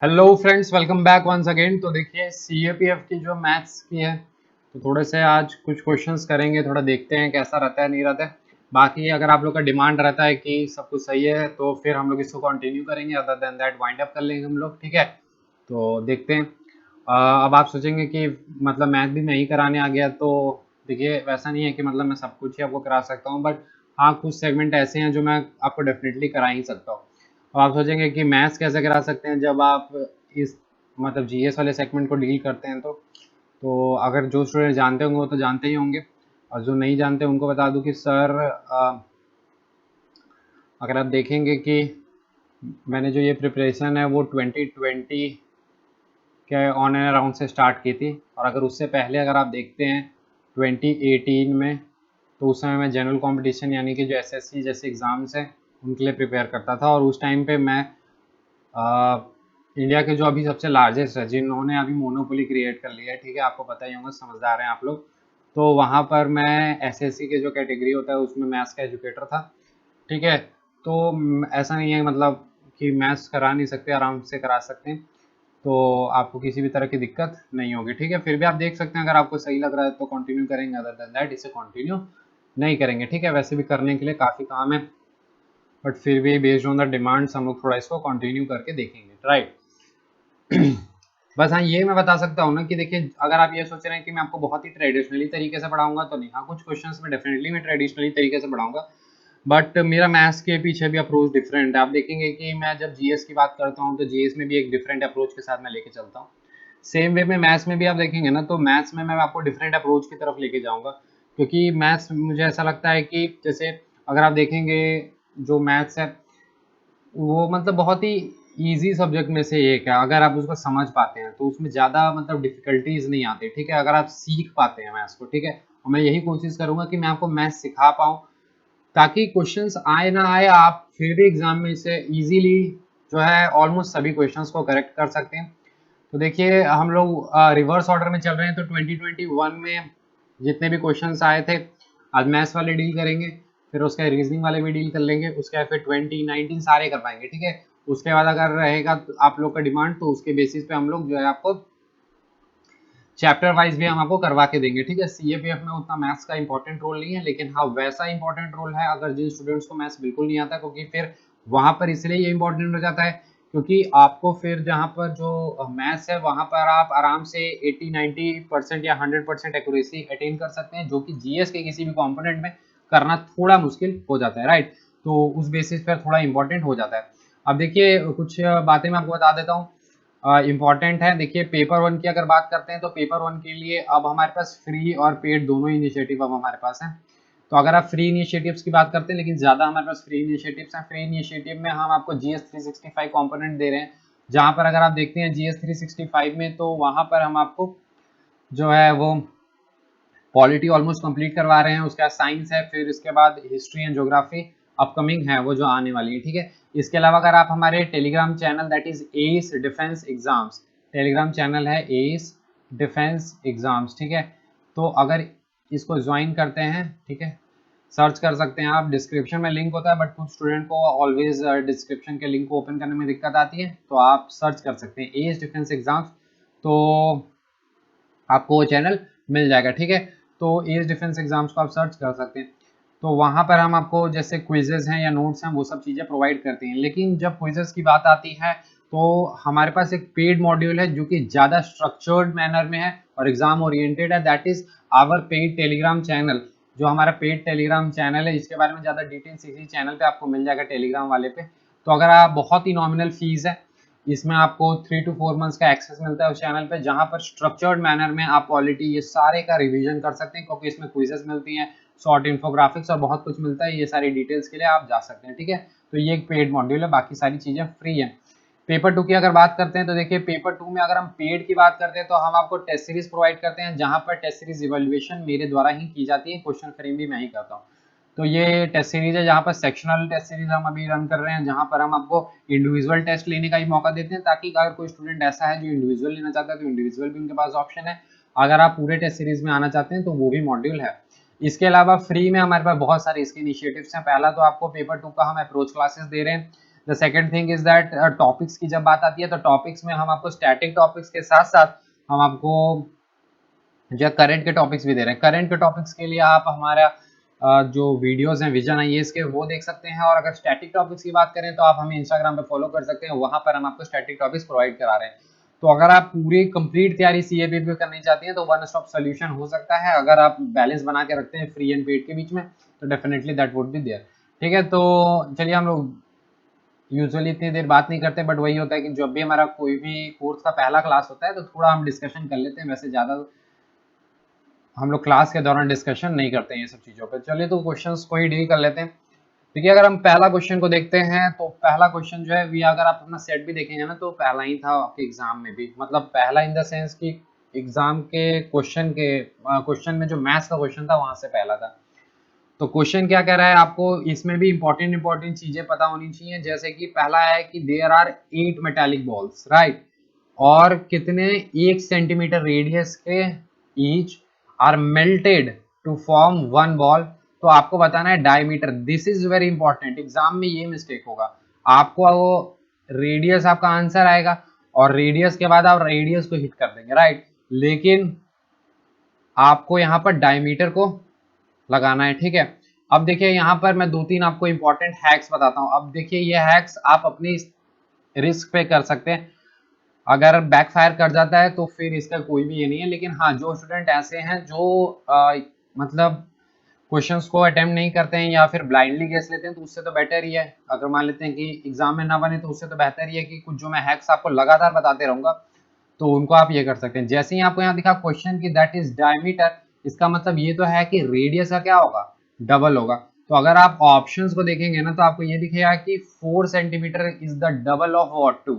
Hello friends, welcome back once again. तो देखिए CAPF की जो मैथ्स की है, तो थोड़े से आज कुछ क्वेश्चंस करेंगे। थोड़ा देखते हैं कैसा रहता है नहीं रहता है। बाकी अगर आप लोग का डिमांड रहता है कि सब कुछ सही है तो फिर हम लोग इसको कंटिन्यू करेंगे, other than that wind up कर लेंगे हम लोग। ठीक है, तो देखते हैं। अब आप सोचेंगे कि मतलब मैथ भी मैं ही कराने आ गया, तो देखिए वैसा नहीं है कि मतलब मैं सब कुछ ही आपको करा सकता हूँ, बट हाँ कुछ सेगमेंट ऐसे हैं जो मैं आपको डेफिनेटली करा ही सकता हूँ। अब आप सोचेंगे कि मैथ्स कैसे करा सकते हैं जब आप इस मतलब जीएस वाले सेगमेंट को डील करते हैं। तो अगर जो स्टूडेंट जानते होंगे वो तो जानते ही होंगे, और जो नहीं जानते उनको बता दूं कि सर अगर आप देखेंगे कि मैंने जो ये प्रिपरेशन है वो 2020 के ऑन एंड अराउंड से स्टार्ट की थी। और अगर उससे पहले अगर आप देखते हैं 2018 में, तो उस समय मैं जनरल कंपटीशन यानी कि जो एसएससी जैसे एग्ज़ाम्स हैं उनके लिए प्रिपेयर करता था। और उस टाइम पे मैं इंडिया के जो अभी सबसे लार्जेस्ट है, जिन्होंने अभी मोनोपोली क्रिएट कर लिया है, ठीक है, आपको पता ही होगा, समझदार हैं आप लोग। तो वहाँ पर मैं एसएससी के जो कैटेगरी होता है उसमें मैथ्स का एजुकेटर था। ठीक है, तो ऐसा नहीं है मतलब कि मैथ्स करा नहीं सकते, आराम से करा सकते हैं। तो आपको किसी भी तरह की दिक्कत नहीं होगी। ठीक है, फिर भी आप देख सकते हैं, अगर आपको सही लग रहा है तो कंटिन्यू करेंगे, अदर देन दैट इसे कंटिन्यू नहीं करेंगे। ठीक है, वैसे भी करने के लिए काफ़ी काम है, बट फिर भी बेस्ड ऑन द डिमांड्स हम लोग थोड़ा इसको कंटिन्यू करके देखेंगे। राइट। बस हाँ, ये मैं बता सकता हूँ ना कि देखिए अगर आप ये सोच रहे हैं कि मैं आपको बहुत ही ट्रेडिशनली तरीके से पढ़ाऊंगा तो नहीं। हाँ, कुछ क्वेश्चंस में डेफिनेटली मैं ट्रेडिशनली तरीके से पढ़ाऊंगा, बट मेरा मैथ्स के पीछे भी अप्रोच डिफरेंट है। आप देखेंगे कि मैं जब जीएस की बात करता हूँ तो जीएस में भी एक डिफरेंट अप्रोच के साथ मैं लेके चलता हूँ। सेम वे में मैथ्स में भी आप देखेंगे ना, तो मैथ्स में मैं आपको डिफरेंट अप्रोच की तरफ लेके जाऊंगा, क्योंकि मैथ्स मुझे ऐसा लगता है कि जैसे अगर आप देखेंगे जो मैथ्स है वो मतलब बहुत ही इजी सब्जेक्ट में से एक है। अगर आप उसको समझ पाते हैं तो उसमें ज़्यादा मतलब डिफिकल्टीज नहीं आती। ठीक है, अगर आप सीख पाते हैं मैथ्स को। ठीक है, और मैं यही कोशिश करूंगा कि मैं आपको मैथ्स सिखा पाऊँ, ताकि क्वेश्चंस आए ना आए आप फिर भी एग्जाम में से इजीली जो है ऑलमोस्ट सभी क्वेश्चंस को करेक्ट कर सकते हैं। तो देखिए हम लोग रिवर्स ऑर्डर में चल रहे हैं, तो 2021 में जितने भी क्वेश्चंस आए थे आज मैथ्स वाले डील करेंगे, फिर उसके रीजनिंग वाले भी डील कर लेंगे, उसके बाद फिर 2019 सारे कर पाएंगे। ठीक है, उसके बाद अगर रहेगा तो आप लोग का डिमांड, तो उसके बेसिस पे हम लोग जो है आपको चैप्टर वाइज भी हम आपको करवा के देंगे। ठीक है, सीएपीएफ में उतना मैथ्स का इंपॉर्टेंट रोल नहीं है, लेकिन हाँ वैसा इंपॉर्टेंट रोल है अगर जिन स्टूडेंट्स को मैथ्स बिल्कुल नहीं आता, क्योंकि फिर वहां पर इसलिए ये इंपॉर्टेंट हो जाता है क्योंकि आपको फिर जहाँ पर जो मैथ्स है वहां पर आप आराम से 80-90% या 100% एक्यूरेसी अटेन कर सकते हैं, जो कि जीएस के किसी भी कॉम्पोनेंट में करना थोड़ा मुश्किल हो जाता है। राइट, तो उस बेसिस पर थोड़ा इंपॉर्टेंट हो जाता है। अब देखिए कुछ बातें मैं आपको बता देता हूँ इम्पॉर्टेंट है। देखिए पेपर वन की अगर बात करते हैं तो पेपर वन के लिए अब हमारे पास फ्री और पेड दोनों इनिशिएटिव अब हमारे पास हैं। तो अगर आप फ्री इनिशिएटिव्स की बात करते हैं, लेकिन ज़्यादा हमारे पास फ्री इनिशिएटिव्स हैं। फ्री इनिशिएटिव में हम आपको जीएस 365 कॉम्पोनेंट दे रहे हैं, जहाँ पर अगर आप देखते हैं जीएस 365 में, तो वहाँ पर हम आपको जो है वो पॉलिटी ऑलमोस्ट कंप्लीट करवा रहे हैं, उसके बाद साइंस है, फिर इसके बाद हिस्ट्री एंड ज्योग्राफी अपकमिंग है वो जो आने वाली है। ठीक है, इसके अलावा अगर आप हमारे Telegram channel that is S defence exams, Telegram channel है एस डिफेंस एग्जाम्स, ठीक है, तो अगर इसको ज्वाइन करते हैं, ठीक है, सर्च कर सकते हैं आप, डिस्क्रिप्शन में लिंक होता है, बट कुछ स्टूडेंट को ऑलवेज डिस्क्रिप्शन के लिंक को ओपन करने में दिक्कत आती है, तो आप सर्च कर सकते हैं एस डिफेंस एग्जाम्स, तो आपको वो चैनल मिल जाएगा। ठीक है, तो एज डिफेंस एग्जाम्स को आप सर्च कर सकते हैं। तो वहाँ पर हम आपको जैसे क्विजेज हैं या नोट्स हैं वो सब चीज़ें प्रोवाइड करते हैं। लेकिन जब क्विजेज की बात आती है तो हमारे पास एक पेड मॉड्यूल है जो कि ज़्यादा स्ट्रक्चर्ड मैनर में है और एग्जाम ओरिएंटेड है, that is our paid Telegram channel. जो हमारा पेड टेलीग्राम चैनल है, इसके बारे में ज़्यादा डिटेल्स इसी चैनल पे आपको मिल जाएगा, टेलीग्राम वाले पे। तो अगर आप बहुत ही नॉमिनल फीस है, इसमें आपको 3 to 4 मंथ्स का एक्सेस मिलता है उस चैनल पे, जहां पर स्ट्रक्चर्ड मैनर में आप पॉलिटी ये सारे का रिवीजन कर सकते हैं, क्योंकि इसमें क्विजेस मिलती हैं, शॉर्ट इन्फोग्राफिक्स और बहुत कुछ मिलता है। ये सारी डिटेल्स के लिए आप जा सकते हैं। ठीक है, तो ये एक पेड मॉड्यूल है, बाकी सारी चीजें फ्री है। पेपर टू की अगर बात करते हैं तो देखिए पेपर टू में अगर हम पेड की बात करते हैं तो हम आपको टेस्ट सीरीज प्रोवाइड करते हैं, जहां पर टेस्ट सीरीज इवेल्युएशन मेरे द्वारा ही की जाती है, क्वेश्चन फ्रेम भी मैं ही करता हूँ। तो ये टेस्ट सीरीज है जहाँ पर सेक्शनल टेस्ट सीरीज हम अभी रन कर रहे हैं, जहाँ पर हम आपको इंडिविजुअल टेस्ट लेने का ही मौका देते हैं, ताकि अगर कोई स्टूडेंट ऐसा है जो इंडिविजुअल लेना चाहता है तो इंडिविजुअल भी उनके पास ऑप्शन है। अगर आप पूरे टेस्ट सीरीज में आना चाहते हैं तो वो भी मॉड्यूल है। इसके अलावा फ्री में हमारे पास बहुत सारे इसके इनिशिएटिव्स हैं। पहला तो आपको पेपर टू का हम अप्रोच क्लासेस दे रहे हैं, the second thing is that topics की जब बात आती है तो टॉपिक्स में हम आपको स्टैटिक टॉपिक्स के साथ साथ हम आपको जो करंट के टॉपिक्स भी दे रहे हैं। करंट के टॉपिक्स के लिए आप हमारा जो वीडियोस हैं विजन आईएएस के वो देख सकते हैं, और अगर स्टैटिक टॉपिक्स की बात करें तो आप हमें इंस्टाग्राम पे फॉलो कर सकते हैं, वहां पर हम आपको स्टैटिक टॉपिक्स प्रोवाइड करा रहे हैं। तो अगर आप पूरी कंप्लीट तैयारी सीएपीएफबी करनी चाहती हैं तो वन स्टॉप सोल्यूशन हो सकता है। अगर आप बैलेंस बना के रखते हैं फ्री एंड पेड के बीच में तो definitely that would be there. ठीक है, तो चलिए हम लोग यूजुअली इतनी देर बात नहीं करते, बट वही होता है कि जब भी हमारा कोई भी कोर्स का पहला क्लास होता है तो थोड़ा हम डिस्कशन कर लेते हैं, वैसे ज़्यादा हम लोग क्लास के दौरान डिस्कशन नहीं करते हैं ये सब चीज़ों पर। चलिए तो क्वेश्चंस को ही डील कर लेते हैं। देखिए अगर हम पहला क्वेश्चन को देखते हैं तो पहला क्वेश्चन जो है वी अगर आप अपना सेट भी देखेंगे ना तो पहला ही था आपके एग्जाम में भी, मतलब पहला इन द सेंस कि एग्जाम के क्वेश्चन में जो मैथ्स का क्वेश्चन था वहां से पहला था। तो क्वेश्चन क्या कह रहा है, आपको इसमें भी इंपॉर्टेंट चीजें पता होनी चाहिए, जैसे कि पहला है कि there are 8 metallic balls, right, और कितने 1 सेंटीमीटर रेडियस के each are melted to form one ball. तो आपको बताना है diameter, this is very important, exam में ये मिस्टेक होगा, आपको वो रेडियस आपका आंसर आएगा और रेडियस के बाद आप रेडियस को हिट कर देंगे, राइट, लेकिन आपको यहाँ पर डायमीटर को लगाना है। ठीक है, अब देखिए यहाँ पर मैं 2-3 आपको इंपॉर्टेंट हैक्स बताता हूँ। अब देखिए ये हैक्स आप अपनी रिस्क पे कर सकते हैं, अगर बैकफायर कर जाता है तो फिर इसका कोई भी ये नहीं है, लेकिन हाँ जो स्टूडेंट ऐसे हैं जो मतलब क्वेश्चंस को अटेम्प्ट नहीं करते हैं या फिर ब्लाइंडली गेस लेते हैं तो उससे तो बेटर ही है, अगर मान लेते हैं कि एग्जाम में ना बने तो उससे तो बेहतर ही है कि कुछ जो मैं हैक्स आपको लगातार बताते रहूंगा तो उनको आप ये कर सकते हैं। जैसे ही आपको यहाँ दिखा क्वेश्चन की दैट इज डायमीटर, इसका मतलब ये तो है कि रेडियस का क्या होगा, डबल होगा। तो अगर आप ऑप्शंस को देखेंगे ना तो आपको ये दिखेगा कि 4 centimetre is the double of what 2।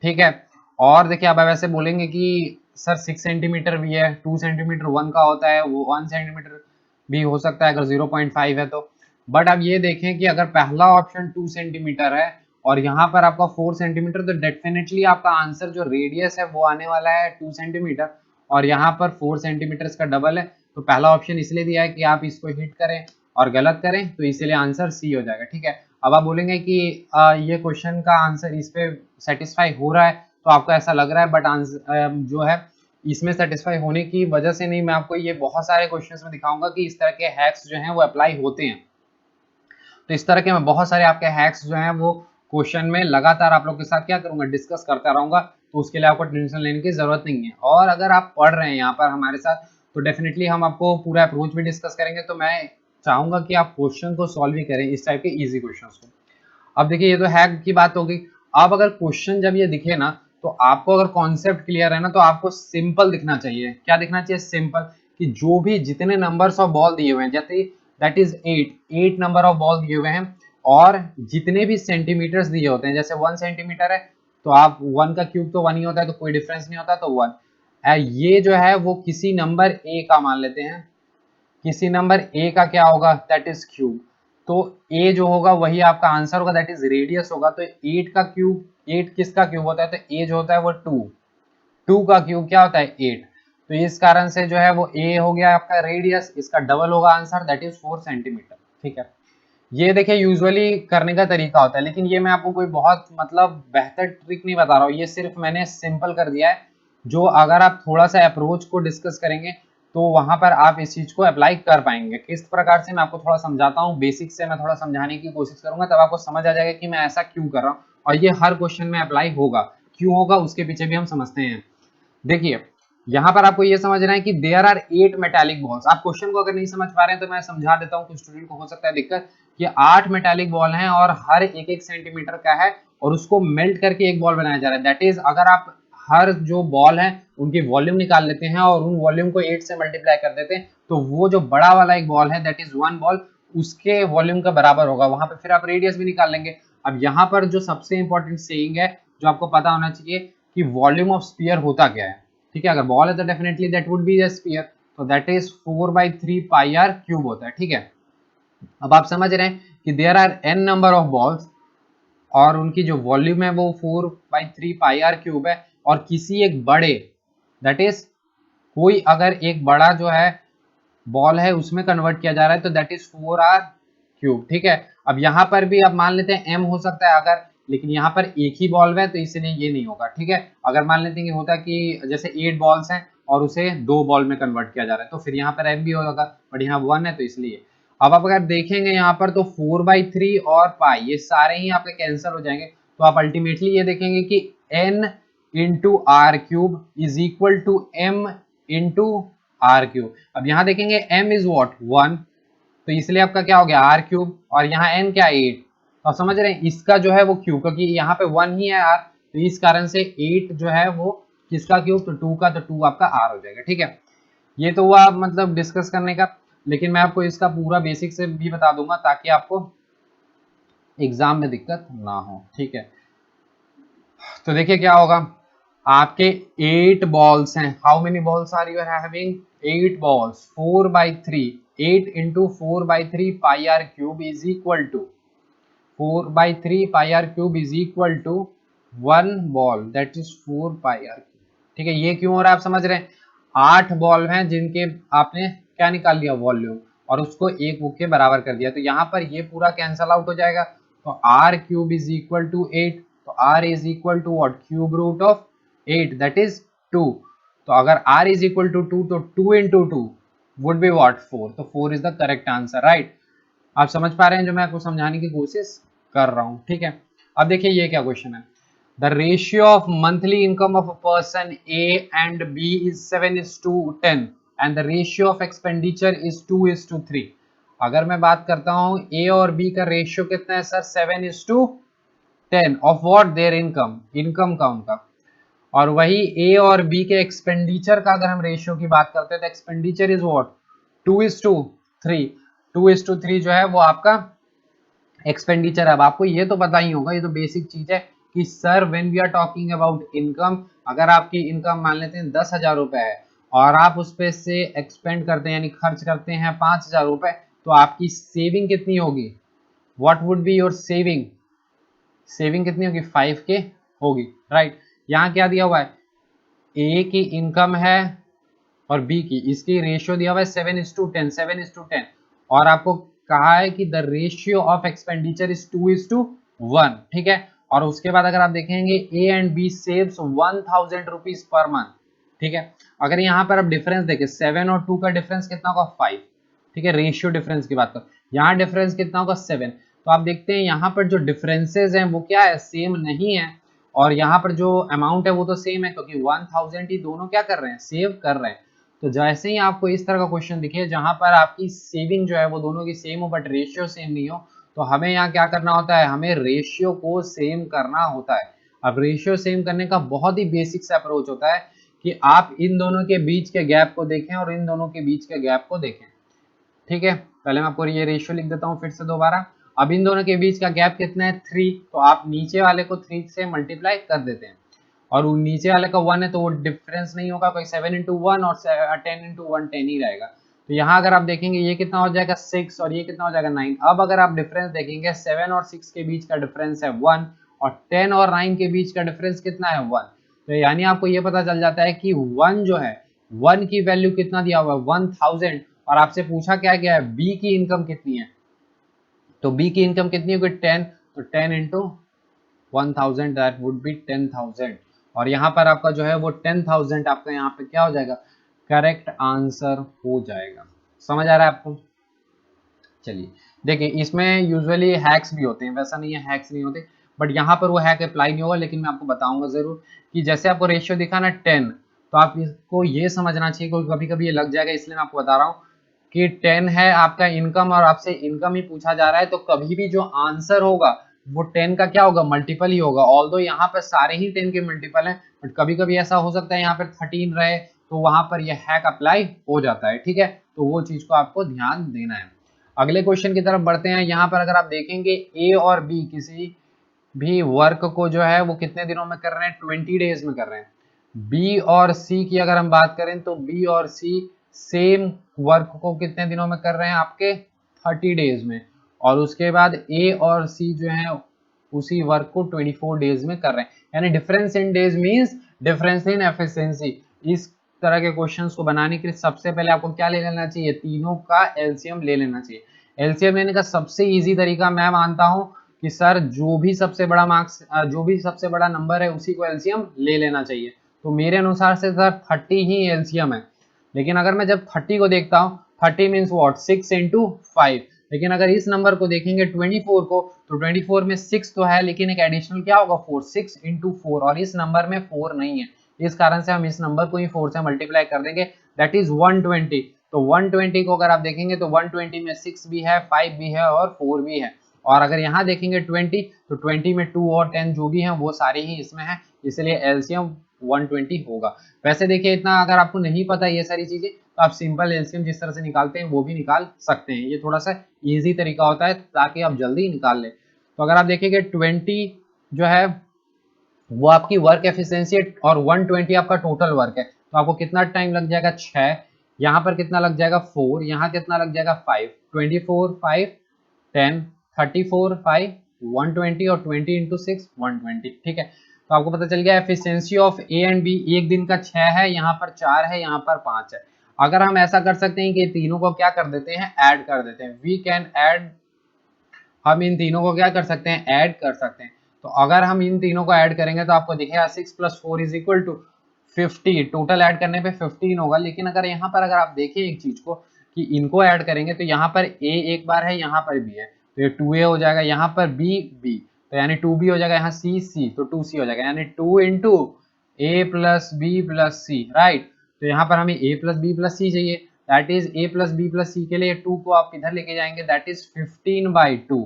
ठीक है, और देखिए आप वैसे बोलेंगे कि सर 6 सेंटीमीटर भी है, 2 सेंटीमीटर 1 का होता है, वो 1 सेंटीमीटर भी हो सकता है अगर 0.5 है तो। बट अब ये देखें कि अगर पहला ऑप्शन 2 सेंटीमीटर है और यहाँ पर आपका 4 सेंटीमीटर, तो डेफिनेटली आपका आंसर जो रेडियस है वो आने वाला है 2 सेंटीमीटर, और यहाँ पर 4 सेंटीमीटर का डबल है। तो पहला ऑप्शन इसलिए दिया है कि आप इसको हिट करें और गलत करें, तो इसलिए आंसर सी हो जाएगा। ठीक है, अब आप बोलेंगे कि ये क्वेश्चन का आंसर इस पे सेटिस्फाई हो रहा है, तो आपको ऐसा लग रहा है, बट आंसर जो है इसमें सेटिस्फाई होने की वजह से नहीं, मैं आपको ये बहुत सारे क्वेश्चंस में दिखाऊंगा कि इस तरह के हैक्स जो हैं वो अप्लाई होते हैं। तो इस तरह के मैं बहुत सारे आपके हैक्स जो हैं वो क्वेश्चन में लगातार आप लोग के साथ क्या करूंगा, डिस्कस करता रहूंगा, तो उसके लिए आपको टेंशन लेने की जरूरत नहीं है। और अगर आप पढ़ रहे हैं यहाँ पर हमारे साथ तो डेफिनेटली हम आपको पूरा अप्रोच भी डिस्कस करेंगे, तो मैं चाहूंगा कि आप क्वेश्चन को सॉल्व भी करें, इस टाइप के इजी क्वेश्चन को। अब देखिए ये तो हैक की बात होगी। अब अगर क्वेश्चन जब ये दिखे ना तो आपको अगर कॉन्सेप्ट क्लियर है ना तो आपको सिंपल दिखना चाहिए। क्या दिखना चाहिए, सिंपल, कि जो भी जितने नंबर्स ऑफ बॉल दिए हुए हैं, जैसे that is 8 number of ball दिए हुए हैं, और जितने भी सेंटीमीटर्स दिए होते हैं, जैसे 1 सेंटीमीटर है तो आप 1 का क्यूब तो 1 ही होता है, तो कोई डिफरेंस नहीं होता, तो 1 ये जो है वो किसी नंबर ए का मान लेते हैं, किसी नंबर ए का क्या होगा, दैट इज क्यूब। तो ए जो होगा वही आपका आंसर होगा, दैट इज रेडियस होगा। तो 8 का क्यूब, 8 किसका क्यूब होता है, तो ए जो होता है वो 2, 2 का क्यूब क्या होता है 8। तो इस कारण से जो है वो ए हो गया आपका रेडियस, इसका डबल होगा आंसर, दैट इज 4 सेंटीमीटर। ठीक है, ये देखिए यूजुअली करने का तरीका होता है, लेकिन ये मैं आपको कोई बहुत मतलब बेहतर ट्रिक नहीं बता रहा हूँ, ये सिर्फ मैंने सिंपल कर दिया है, जो अगर आप थोड़ा सा अप्रोच को डिस्कस करेंगे तो वहां पर आप इस चीज को अप्लाई कर पाएंगे। किस प्रकार से, मैं आपको थोड़ा समझाता हूँ, बेसिक से मैं थोड़ा समझाने की कोशिश करूंगा, तब आपको समझ आ जाएगा कि मैं ऐसा क्यों कर रहा हूँ, और ये हर क्वेश्चन में अप्लाई होगा, क्यों होगा उसके पीछे भी हम समझते हैं। देखिए यहाँ पर आपको ये समझना है कि देयर आर 8 मेटालिक बॉल्स। आप क्वेश्चन को अगर नहीं समझ पा रहे हैं तो मैं समझा देता हूँ, कुछ स्टूडेंट को हो सकता है दिक्कत, कि 8 मेटालिक बॉल हैं और हर 1-1 सेंटीमीटर का है, और उसको मेल्ट करके एक बॉल बनाया जा रहा है। दैट इज अगर आप हर जो बॉल है उनकी वॉल्यूम निकाल लेते हैं और उन वॉल्यूम को 8 से मल्टीप्लाई कर देते हैं, तो वो जो बड़ा वाला एक बॉल है दैट इज 1 बॉल, उसके वॉल्यूम का बराबर होगा। वहां पर फिर आप रेडियस भी निकाल लेंगे। अब यहाँ पर जो सबसे इंपॉर्टेंट सेइंग है जो आपको पता होना चाहिए कि वॉल्यूम ऑफ स्फीयर होता क्या है। ठीक है, अगर बॉल है तो definitely that would be a sphere, तो that is 4/3 pi are cube होता है। ठीक है, अब आप समझ रहे हैं कि there are n number of balls और उनकी जो वॉल्यूम है वो 4/3 पाई आर क्यूब है, और किसी एक बड़े, दैट इज कोई अगर एक बड़ा जो है बॉल है उसमें कन्वर्ट किया जा रहा है तो दैट इज 4r क्यूब, ठीक है। अब यहाँ पर भी अब मान लेते हैं m हो सकता है अगर, लेकिन यहाँ पर एक ही बॉल है तो इसलिए ये नहीं होगा, ठीक है। अगर मान लेते हैं कि होता कि जैसे 8 बॉल्स हैं और उसे 2 बॉल में कन्वर्ट किया जा रहा है तो फिर यहाँ पर m भी होगा, बट यहाँ 1 है तो इसलिए। अब आप अगर देखेंगे यहाँ पर तो 4/3 और पाई ये सारे ही आपके कैंसिल हो जाएंगे, तो आप अल्टीमेटली ये देखेंगे कि n into r cube is equal to m into r cube. अब यहाँ देखेंगे m इज वॉट 1, तो इसलिए आपका क्या हो गया आर क्यूब, और यहाँ n क्या 8, तो आप समझ रहे हैं इसका जो है वो क्यूब, क्योंकि यहाँ पे 1 ही है r, तो इस कारण से 8 जो है वो किसका क्यूब, तो 2 का, तो 2 आपका r हो जाएगा, ठीक है। ये तो हुआ मतलब डिस्कस करने का, लेकिन मैं आपको इसका पूरा बेसिक से भी बता दूंगा ताकि आपको एग्जाम में दिक्कत ना हो, ठीक है। तो देखिए क्या होगा, आपके 8 बॉल्स हैं, how many balls are you having, 8 balls, 4/3, 8 into 4/3 pi are cube is equal to 4/3 pi are cube is equal to 1 ball, that is 4 pi are cube, ठीक है। ये क्यों हो रहा है आप समझ रहे हैं, 8 बॉल हैं जिनके आपने क्या निकाल लिया वॉल्यूम, और उसको एक बुक के बराबर कर दिया, तो यहाँ पर ये पूरा कैंसल आउट हो जाएगा, तो r cube is equal to 8, तो r is equal to what, cube root of 8 that is 2, तो अगर r इज इक्वल टू 2 तो 2 इंटू 2 वुड बी व्हाट 4, तो 4 is the correct answer, right. आप समझ पा रहे हैं जो मैं आपको समझाने की कोशिश कर रहा हूं, ठीक है। अब देखिए ये क्या क्वेश्चन है, the ratio of monthly income of a person A and B is 7:10 and the ratio of expenditure is 2:3। अगर मैं बात करता हूं ए और बी का रेशियो कितना है sir, 7:10 of what there income, income का उनका, और वही ए और बी के एक्सपेंडिचर का अगर हम रेशियो की बात करते हैं तो एक्सपेंडिचर इज व्हाट 2:3, 2:3 जो है वो आपका एक्सपेंडिचर। अब आपको ये तो पता ही होगा, ये तो बेसिक चीज है कि sir when we are talking about income, अगर आपकी इनकम मान लेते हैं 10,000 रुपए है और आप उस पे से एक्सपेंड करते हैं यानी खर्च करते हैं 5,000 रुपए, तो आपकी सेविंग कितनी होगी, what would be your saving, saving कितनी होगी 5K होगी, राइट। यहाँ क्या दिया हुआ है, ए की इनकम है और बी की, इसकी रेशियो दिया हुआ है 7:10, 7:10, और आपको कहा है कि the ratio of expenditure is 2:1, ठीक है। और उसके बाद अगर आप देखेंगे A and B saves 1,000 rupees per month, ठीक है। अगर यहाँ पर आप डिफरेंस देखें 7 और 2 का डिफरेंस कितना होगा 5, ठीक है, रेशियो डिफरेंस की बात करो, यहाँ डिफरेंस कितना होगा 7, तो आप देखते हैं यहाँ पर जो डिफरेंसेस हैं वो क्या है, सेम नहीं है, और यहाँ पर जो अमाउंट है वो तो सेम है, क्योंकि 1,000 ही दोनों क्या कर रहे हैं, सेव कर रहे हैं। तो जैसे ही आपको इस तरह का क्वेश्चन दिखे जहां पर आपकी सेविंग जो है वो दोनों की सेम हो बट रेशियो सेम नहीं हो, तो हमें यहाँ क्या करना होता है, हमें रेशियो को सेम करना होता है। अब रेशियो सेम करने का बहुत ही बेसिक सा अप्रोच होता है कि आप इन दोनों के बीच के गैप को देखें और इन दोनों के बीच के गैप को देखें, ठीक है। पहले मैं आपको ये रेशियो लिख देता हूँ फिर से दोबारा। अब इन दोनों के बीच का गैप कितना है 3, तो आप नीचे वाले को 3 से मल्टीप्लाई कर देते हैं, और वो नीचे वाले का 1 है तो वो डिफरेंस नहीं होगा, कोई 7:1 और 10:1 10 ही रहेगा। तो यहाँ अगर आप देखेंगे ये कितना हो जाएगा 6 और ये कितना हो जाएगा 9। अब अगर आप डिफरेंस देखेंगे 7 और 6 के बीच का डिफरेंस है 1 और 10 और 9 के बीच का डिफरेंस कितना है 1, तो यानी आपको ये पता चल जाता है कि 1 जो है 1 की वैल्यू कितना दिया हुआ है 1,000, और आपसे पूछा क्या गया है बी की इनकम कितनी है, तो बी की इनकम कितनी होगी 10, तो 10 इंटू 1,000 दैट वुड बी 10,000, और यहाँ पर आपका जो है वो 10,000 आपका यहाँ पे क्या हो जाएगा, करेक्ट आंसर हो जाएगा। समझ आ रहा है आपको, चलिए देखिए इसमें यूजुअली हैक्स भी होते हैं, वैसा नहीं है हैक्स नहीं होते, बट यहाँ पर वो हैक अप्लाई नहीं होगा, लेकिन मैं आपको बताऊंगा जरूर कि जैसे आपको रेशियो दिखा ना 10, तो आप इसको ये समझना चाहिए, क्योंकि कभी कभी ये लग जाएगा, इसलिए मैं आपको बता रहा हूँ कि 10 है आपका इनकम और आपसे इनकम ही पूछा जा रहा है, तो कभी भी जो आंसर होगा वो 10 का क्या होगा, मल्टीपल ही होगा। ऑल्दो यहाँ पर सारे ही 10 के मल्टीपल हैं, बट कभी कभी ऐसा हो सकता है यहाँ पर 13 रहे, तो वहां पर यह हैक अप्लाई हो जाता है, ठीक है। तो वो चीज को आपको ध्यान देना है। अगले क्वेश्चन की तरफ बढ़ते हैं। यहाँ पर अगर आप देखेंगे ए और बी किसी भी वर्क को जो है वो कितने दिनों में कर रहे हैं, 20 डेज में कर रहे हैं। बी और सी की अगर हम बात करें तो बी और सी सेम वर्क को कितने दिनों में कर रहे हैं, आपके 30 डेज में, और उसके बाद ए और सी जो है उसी वर्क को 24 डेज में कर रहे हैं, यानी difference in days means difference in efficiency. इस तरह के क्वेश्चंस को बनाने के लिए सबसे पहले आपको क्या ले लेना चाहिए, तीनों का एलसीएम ले लेना चाहिए। एलसीएम लेने का सबसे इजी तरीका मैं मानता हूं कि सर जो भी सबसे बड़ा नंबर है उसी को एलसीएम ले लेना चाहिए। तो मेरे अनुसार से सर 30 ही एलसीएम है। लेकिन अगर मैं जब 30 को देखता हूँ, 30 मीन्स व्हाट, 6 इंटू 5। लेकिन अगर इस नंबर को देखेंगे 24 को, तो 24 में 6 तो है, लेकिन एक एडिशनल क्या होगा 4, 6 इंटू 4, और इस नंबर में 4 नहीं है। इस कारण से हम इस नंबर को ही 4 से मल्टीप्लाई कर देंगे, दैट इज 120। तो 120 को अगर आप देखेंगे तो 120 में 6 भी है, 5 भी है और 4 भी है। और अगर यहाँ देखेंगे 20, तो 20 में 2 और 10 जो भी हैं वो सारे ही इसमें हैं, इसलिए एलसीएम 120 होगा। वैसे देखिए इतना अगर आपको नहीं पता ये सारी चीजें, तो आप सिंपल एलसीएम जिस तरह से निकालते हैं वो भी निकाल सकते हैं। ये थोड़ा सा इजी तरीका होता है ताकि आप जल्दी निकाल लें। तो अगर आप देखेंगे 20 जो है वो आपकी वर्क एफिशिएंसी है और 120 आपका टोटल वर्क है, तो आपको कितना टाइम लग जाएगा 6, यहाँ पर कितना लग जाएगा 4, यहाँ कितना लग जाएगा 5, 24 5 10 34 5 120 और 20 इंटू 6 120। ठीक है, तो आपको पता चल गया efficiency of A and B, एक दिन का 6 है, यहाँ पर 4 है, यहाँ पर 5 है। अगर हम ऐसा कर सकते हैं कि तीनों को क्या कर देते हैं, ऐड कर देते हैं, वी कैन ऐड, हम इन तीनों को क्या कर सकते हैं, ऐड कर सकते हैं। तो अगर हम इन तीनों को ऐड करेंगे तो आपको दिखेगा 6 + 4 is equal to 50, total add करने पे 15 होगा। लेकिन अगर यहाँ पर अगर आप देखें एक चीज को कि इनको ऐड करेंगे तो यहाँ पर a एक बार है, यहाँ पर b है, तो ये 2a हो जाएगा, यहाँ पर b b, तो यानी 2b हो जाएगा, यहाँ c c, तो 2c हो जाएगा, यानी 2 into a plus B plus C, right. तो यहाँ पर हमें a plus B plus C चाहिए, that is a plus B plus C के लिए 2 को आप इधर लेके जाएंगे, दैट इज 15/2।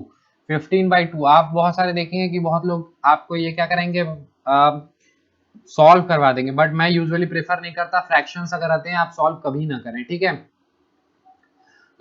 15/2 आप बहुत सारे देखेंगे कि बहुत लोग आपको ये क्या करेंगे, सॉल्व करवा देंगे, बट मैं यूजुअली प्रेफर नहीं करता, फ्रैक्शंस अगर आते हैं आप सॉल्व कभी ना करें, ठीक है।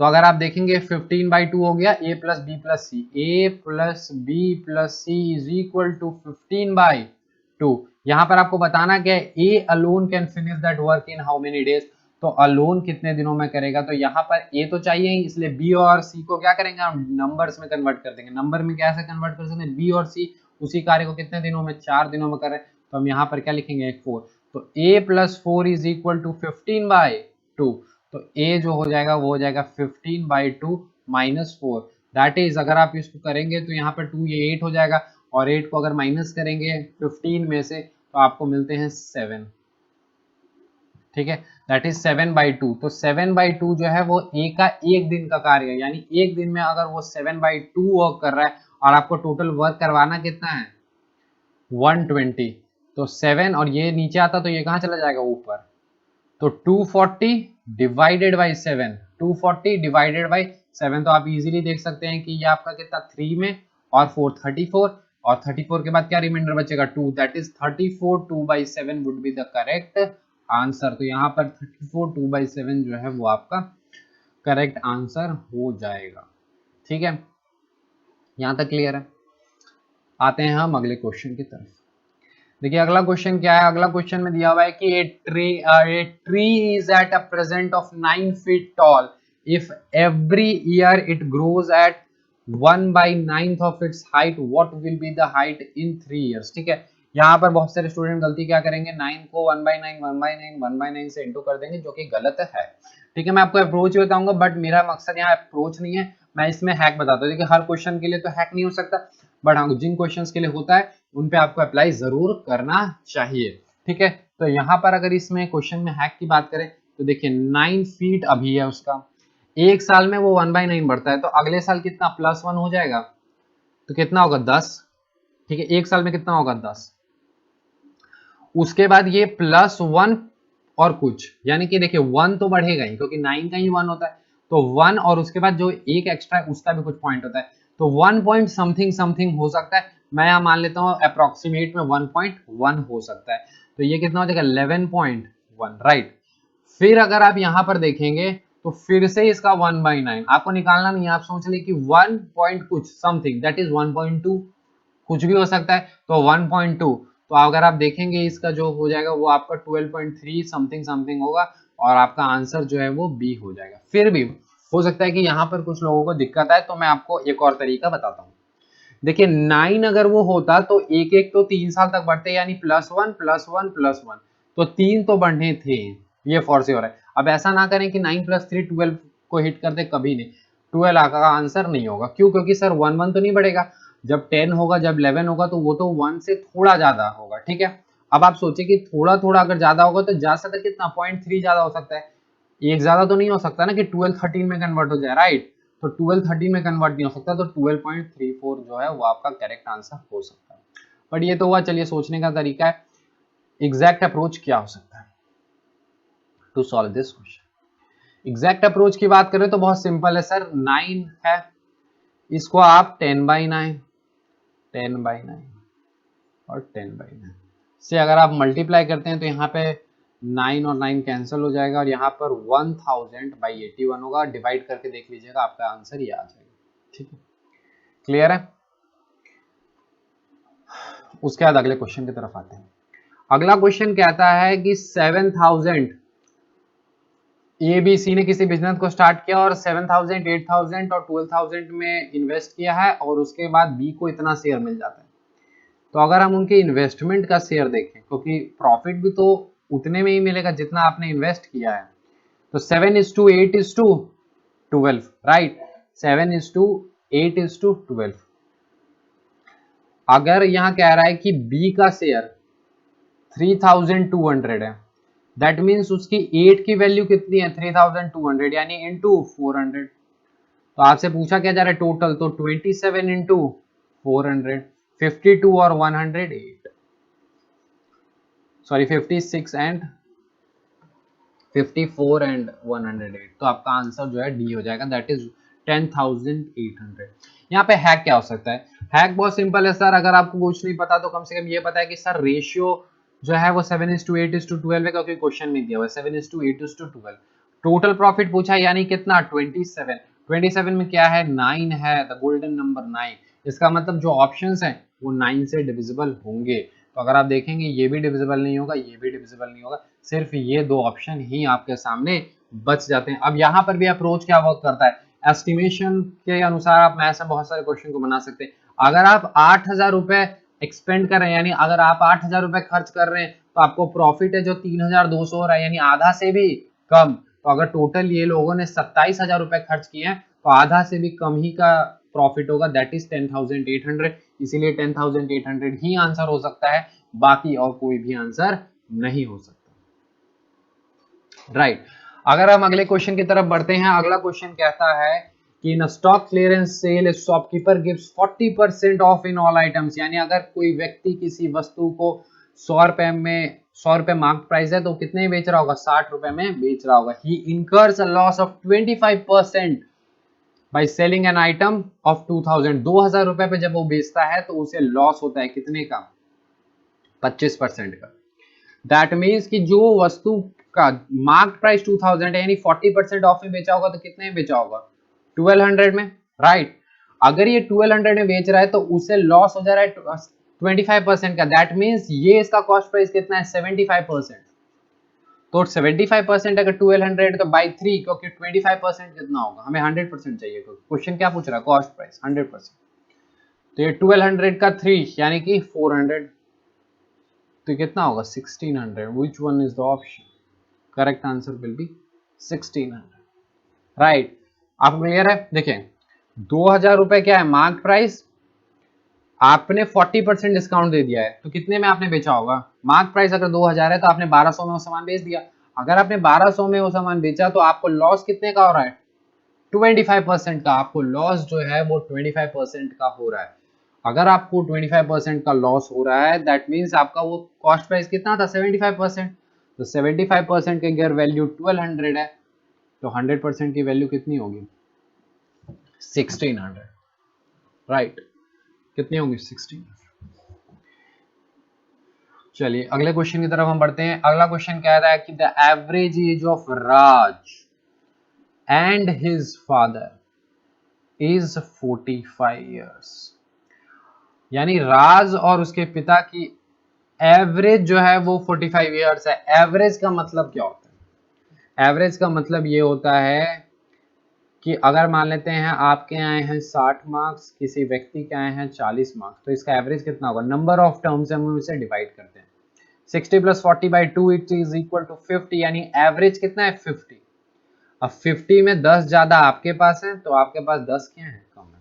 तो अगर आप देखेंगे 15/2 हो गया a plus B plus c, a plus B plus c is equal to 15/2। यहाँ पर आपको बताना क्या है, a alone can finish that work in how many days, तो अलोन कितने दिनों में करेगा, तो यहाँ पर a तो चाहिए ही, इसलिए b और c को क्या करेंगे हम नंबर्स में कन्वर्ट कर देंगे। नंबर में कैसे कन्वर्ट कर सकते हैं, b और c उसी कार्य को कितने दिनों में, 4 दिनों में करें, तो हम यहाँ पर क्या लिखेंगे 4, तो a plus 4 is equal to 15/2। तो a जो हो जाएगा वो हो जाएगा 15/2 माइनस 4, दैट इज अगर आप इसको करेंगे तो यहाँ पर 2 ये 8 हो जाएगा, और 8 को अगर माइनस करेंगे 15 में से तो आपको मिलते हैं 7, ठीक है, दैट इज 7/2। तो 7/2 जो है वो a का एक दिन का कार्य है, यानी एक दिन में अगर वो 7/2 वर्क कर रहा है और आपको टोटल वर्क करवाना कितना है 120, तो 7 और ये नीचे आता तो ये कहाँ चला जाएगा ऊपर, तो 240 डिवाइडेड बाई 7, 240 डिवाइडेड बाई 7, तो आप इजीली देख सकते हैं कि ये आपका कितना 3 में और 4 34, और 34 के बाद क्या रिमाइंडर बचेगा 2, that is 34 2/7 would be the correct answer. तो यहाँ पर 34 2/7 जो है वो आपका करेक्ट आंसर हो जाएगा, ठीक है, यहाँ तक क्लियर है। आते हैं हम अगले क्वेश्चन की तरफ। देखिए अगला क्वेश्चन क्या है, अगला क्वेश्चन में दिया हुआ है कि a tree is at a present of 9 feet tall, if every year it grows at 1/9 of its height, what will be the height in 3 years। ठीक है, यहाँ पर बहुत सारे स्टूडेंट गलती क्या करेंगे, 9 को 1/9 से इंटू कर देंगे, जो कि गलत है, ठीक है। मैं आपको अप्रोच ही बताऊंगा, बट मेरा मकसद यहाँ अप्रोच नहीं है, मैं इसमें हैक बताता हूँ। देखिए हर क्वेश्चन के लिए तो हैक नहीं हो सकता, बट हाँ जिन क्वेश्चंस के लिए होता है उन पे आपको अप्लाई जरूर करना चाहिए, ठीक है। तो यहाँ पर अगर इसमें क्वेश्चन में हैक की बात करें तो देखिए 9 फीट अभी है उसका, एक साल में वो 1/9 बढ़ता है, तो अगले साल कितना +1 हो जाएगा, तो कितना होगा 10, ठीक है, एक साल में कितना होगा 10, उसके बाद ये +1 और कुछ, यानी कि देखिए 1 तो बढ़ेगा ही क्योंकि 9 का ही 1 होता है, तो 1 और उसके बाद जो एक एक्स्ट्रा है उसका भी कुछ पॉइंट होता है, तो 1 पॉइंट समथिंग समथिंग हो सकता है, मैं यहाँ मान लेता हूँ अप्रोक्सीमेट में 1.1 हो सकता है, तो ये कितना हो जाएगा 11.1, राइट। फिर अगर आप यहाँ पर देखेंगे तो फिर से इसका 1/9 आपको निकालना नहीं है, आप सोच ले कि 1 पॉइंट कुछ समथिंग, दैट इज 1.2, कुछ भी हो सकता है, तो 1.2, तो अगर आप देखेंगे इसका जो हो जाएगा वो आपका 12.3 समथिंग समथिंग होगा, और आपका आंसर जो है वो बी हो जाएगा। फिर भी हो सकता है कि यहाँ पर कुछ लोगों को दिक्कत है, तो मैं आपको एक और तरीका बताता हूँ। देखिए 9 अगर वो होता तो एक एक तो 3 साल तक बढ़ते, यानी +1 +1 +1, तो 3 तो बढ़ने थे, ये फॉर श्योर है। अब ऐसा ना करें कि 9 + 3 12 को हिट कर दे, कभी नहीं, 12 का आंसर नहीं होगा। क्यों? क्योंकि सर 1 तो नहीं बढ़ेगा, जब 10 होगा जब 11 होगा तो वो तो 1 से थोड़ा ज्यादा होगा, ठीक है। अब आप सोचिए कि थोड़ा थोड़ा अगर ज्यादा होगा तो जा सकता है कितना, 0.3 ज्यादा हो सकता है, एक ज्यादा तो नहीं हो सकता ना कि 12 13 में कन्वर्ट हो जाए, राइट। तो 12 13 में कन्वर्ट नहीं हो सकता, तो 12.34 जो है वो आपका करेक्ट आंसर हो सकता है। बट ये तो हुआ, चलिए सोचने का तरीका है। एग्जैक्ट अप्रोच क्या हो सकता है to solve this question? Exact approach की बात करें तो बहुत सिंपल है सर, 9 है, इसको आप 10/9 10/9 और 10/9 से अगर आप मल्टीप्लाई करते हैं तो यहाँ पे 9 और 9 कैंसिल हो जाएगा और यहाँ पर 1000/81 होगा। डिवाइड करके देख लीजिएगा, आपका आंसर ये आ जाएगा, ठीक है। क्लियर है? उसके बाद अगले क्वेश्चन की तरफ आते हैं। अगला क्वेश्चन कहता है कि 7000 ABC ने किसी बिजनेस को स्टार्ट किया और 7000 8000 और 12000 में इन्वेस्ट किया है और उसके बाद B को इतना शेयर मिल जाता है। तो अगर हम उनके इन्वेस्टमेंट का शेयर देखें, क्योंकि प्रॉफिट भी तो उतने में ही मिलेगा जितना आपने इन्वेस्ट किया है, तो 7:8:12, राइट, 7:8:12। अगर यहाँ कह रहा है कि बी का शेयर 3200 है, दैट मीन्स उसकी 8 की वैल्यू कितनी है, 3200 यानी इंटू 400। तो आपसे पूछा क्या जा रहा है टोटल, तो 27 इंटू 400, 52 और 108, सॉरी 56 एंड 54 एंड 108, तो आपका आंसर जो है डी हो जाएगा, दैट इज 10,800। यहाँ पे हैक क्या हो सकता है? हैक बहुत सिंपल है सर, अगर आपको कुछ नहीं पता तो कम से कम ये पता है कि सर रेशियो जो है वो 7:8:12 है, क्योंकि क्वेश्चन में दिया हुआ है 7:8:12। टोटल प्रॉफिट पूछा है, यानी कितना, 27। 27 में क्या है, 9 है, द गोल्डन नंबर 9। इसका मतलब जो ऑप्शंस हैं वो 9 से डिविजिबल होंगे। तो अगर आप देखेंगे ये भी डिविजिबल नहीं होगा, ये भी डिविजिबल नहीं होगा, सिर्फ ये दो ऑप्शन ही आपके सामने बच जाते हैं। अब यहाँ पर भी अप्रोच क्या वर्क करता है, एस्टिमेशन के अनुसार आप मैथ से बहुत सारे क्वेश्चन को बना सकते हैं। अगर आप 8,000 रुपए एक्सपेंड कर रहे हैं, यानी अगर आप 8,000 रुपए खर्च कर रहे हैं तो आपको प्रॉफिट है जो 3,200 हो रहा है, यानी आधा से भी कम। तो अगर टोटल ये लोगों ने 27,000 रुपए खर्च किए हैं तो आधा से भी कम ही का प्रॉफिट होगा, दैट इज 10,800। इसीलिए 10,800 ही आंसर हो सकता है, बाकी और कोई भी आंसर नहीं हो सकता, राइट। अगर हम अगले क्वेश्चन की तरफ बढ़ते हैं, अगला क्वेश्चन कहता है कि in stock clearance sale shopkeeper gives 40% off in all items, यानी अगर कोई व्यक्ति किसी वस्तु को 100 रुपए मार्क प्राइस है तो कितने बेच रहा होगा, 60 रुपए में बेच रहा होगा। He incurs a loss of 25% by selling an item of 2,000 रुपए पे जब वो बेचता है तो उसे लॉस होता है कितने का, 25% का। दैट मीन्स कि जो वस्तु का मार्क प्राइस 2000 है, यानी 40% ऑफ में बेचा होगा तो कितने में बेचा होगा, 1200 में, राइट। अगर ये 1200 में बेच रहा है तो उसे लॉस हो जा रहा है 25% का, दैट मीन्स ये इसका कॉस्ट प्राइस कितना है, 75%। तो 75% अगर 1200 तो बाई 3, क्योंकि 25% कितना होगा, हमें 100% चाहिए, क्वेश्चन क्या पूछ रहा है, कॉस्ट प्राइस 100%। तो ये 1200 का 3 यानी कि 400, तो कितना होगा 1600। Which one is the option, correct answer will be 1600, right. आपको क्लियर है? देखिए 2,000 रुपए क्या है मार्क प्राइस, आपने 40% डिस्काउंट दे दिया है तो कितने में आपने बेचा होगा, मार्क प्राइस अगर 2,000 है तो आपने 1200 में वो सामान बेच दिया। अगर आपने 1200 में वो सामान बेचा तो आपको लॉस कितने का हो रहा है, 25% का। आपको लॉस जो है वो 25% का हो रहा है। अगर आपको 25% का लॉस हो रहा है, दैट मीन्स आपका वो कॉस्ट प्राइस कितना था, 75%। तो 75% की अगर वैल्यू 1200 है तो 100% की वैल्यू कितनी होगी, 1600, राइट। कितनी होगी, 1600। चलिए अगले क्वेश्चन की तरफ हम बढ़ते हैं। अगला क्वेश्चन कह रहा है कि the average age of Raj and his father is 45 years, यानी राज और उसके पिता की एवरेज जो है वो 45 ईयर्स है। एवरेज का मतलब क्या होता है, एवरेज का मतलब ये होता है कि अगर मान लेते हैं आपके आए हैं 60 मार्क्स, किसी व्यक्ति के आए हैं 40 मार्क्स, तो इसका एवरेज कितना होगा, नंबर ऑफ टर्म्स हम इसे डिवाइड करते हैं, 60 + 40/2 इट इज इक्वल टू 50, यानी एवरेज कितना है 50। अब 50 में 10 ज्यादा आपके पास है तो आपके पास 10 क्या है, कम है।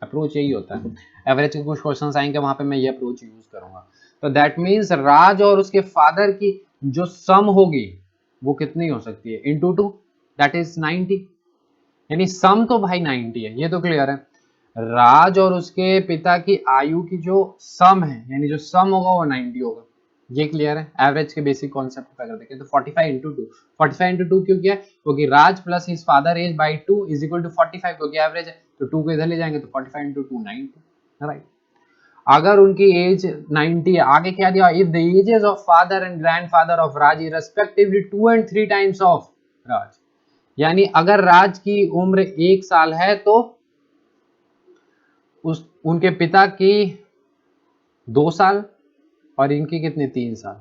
अप्रोच यही होता है। एवरेज के कुछ क्वेश्चंस आएंगे वहां पे मैं ये अप्रोच यूज करूंगा। तो दैट मींस राज और उसके फादर की जो सम होगी वो कितनी हो सकती है, इनटू 2, दैट इज 90। यानी सम तो भाई 90 है, ये तो क्लियर है। राज और उसके पिता की आयु की जो सम है, यानी जो सम होगा वो 90 होगा, ये क्लियर है। एवरेज के बेसिक कॉन्सेप्ट को अगर देखें तो 45 इंटू 2, 45 इंटू 2 क्यों किया, क्योंकि Raj plus his father age by 2 is equal to 45, क्योंकि एवरेज है तो 2 को इधर ले जाएंगे तो 45 इंटू 2 90, राइट। अगर उनकी एज 90 है, आगे क्या दिया, if the ages of father and grandfather of Raj is respectively 2 and 3 times of Raj, यानी अगर राज की उम्र 1 साल है तो उनके पिता की 2 साल और इनकी कितने 3 साल,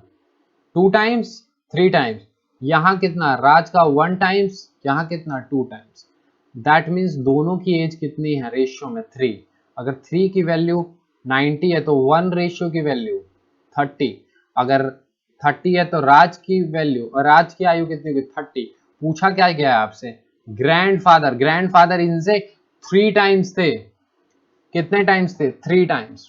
2 टाइम्स 3 टाइम्स, यहां कितना राज का 1 टाइम्स, यहां कितना 2 टाइम्स। दैट मीन्स दोनों की एज कितनी है, रेशियो में 3। अगर 3 की वैल्यू 90 है तो 1 रेशियो की वैल्यू 30। अगर 30 है तो राज की वैल्यू, और राज की आयु कितनी होगी 30। पूछा क्या गया है आपसे, ग्रैंडफादर, ग्रैंडफादर इनसे 3 टाइम्स थे, कितने टाइम्स थे 3 टाइम्स।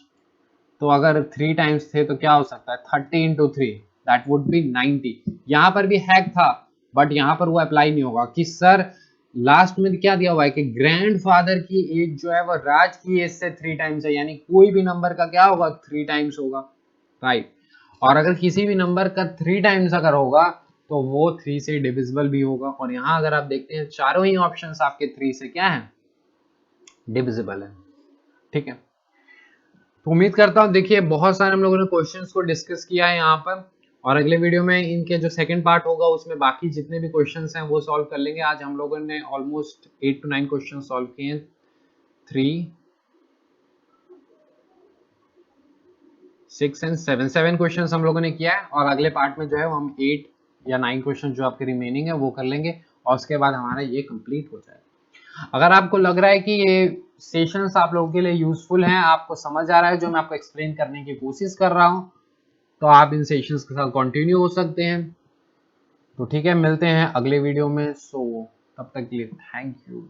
तो अगर 3 टाइम्स थे तो क्या हो सकता है 30 इंटू 3, दैट वुड बी 90। यहां पर भी हैक था बट यहां पर वो अप्लाई नहीं होगा कि सर लास्ट में क्या दिया हुआ है कि ग्रैंडफादर की एज जो है वो राज की एज से 3 टाइम्स है, यानी कोई भी नंबर का क्या होगा 3 टाइम्स होगा, राइट। और अगर किसी भी नंबर का 3 टाइम्स अगर होगा तो वो 3 से डिविजिबल भी होगा। और यहां अगर आप देखते हैं चारों ही ऑप्शंस आपके 3 से क्या है, डिविजिबल है, ठीक है। तो उम्मीद करता हूँ देखिए बहुत सारे हम लोगों ने क्वेश्चंस को डिस्कस किया है यहाँ पर, और अगले वीडियो में इनके जो सेकंड पार्ट होगा उसमें बाकी जितने भी क्वेश्चंस हैं वो सॉल्व कर लेंगे। आज हम लोगों ने ऑलमोस्ट 8 to 9 क्वेश्चन सॉल्व किए हैं, 3, 6 and 7 क्वेश्चंस हम लोगों ने किया है। और अगले पार्ट में जो है वो हम 8 या 9 क्वेश्चन जो आपके रिमेनिंग है वो कर लेंगे और उसके बाद हमारा ये कंप्लीट हो जाएगा। अगर आपको लग रहा है कि ये सेशंस आप लोगों के लिए यूजफुल हैं, आपको समझ आ रहा है जो मैं आपको एक्सप्लेन करने की कोशिश कर रहा हूं, तो आप इन सेशंस के साथ कंटिन्यू हो सकते हैं। तो ठीक है, मिलते हैं अगले वीडियो में। सो तब तक के लिए थैंक यू।